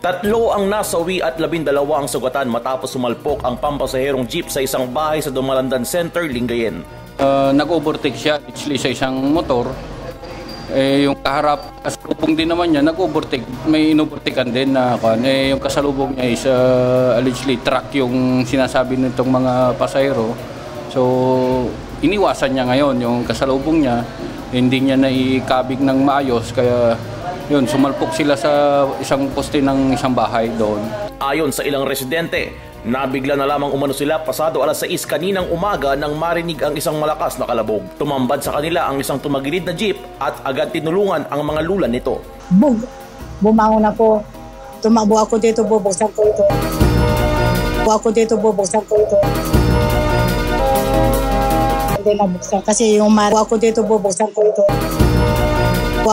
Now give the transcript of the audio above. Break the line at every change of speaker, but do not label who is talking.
Tatlo ang nasawi at 12 ang sugatan matapos sumalpok ang pampasaherong jeep sa isang bahay sa Dumalandan Center, Lingayen.
Nag-overtake siya actually sa isang motor. Yung kaharap, kasalubong din naman niya, nag-overtake. May inovertakean din na yung kasalubong niya is allegedly truck yung sinasabi nitong mga pasahero. So, iniwasan niya ngayon yung kasalubong niya. Hindi niya naikabig ng maayos kaya yun, sumalpok sila sa isang poste ng isang bahay doon.
Ayon sa ilang residente, nabigla na lamang umano sila pasado alas 6 kaninang umaga nang marinig ang isang malakas na kalabog. Tumambad sa kanila ang isang tumagilid na jeep at agad tinulungan ang mga lulan nito.
Bumangon ako. Tumakbo ako dito, bubuksan ko ito. Hindi nabuksan kasi yung ako dito, bubuksan ko ito.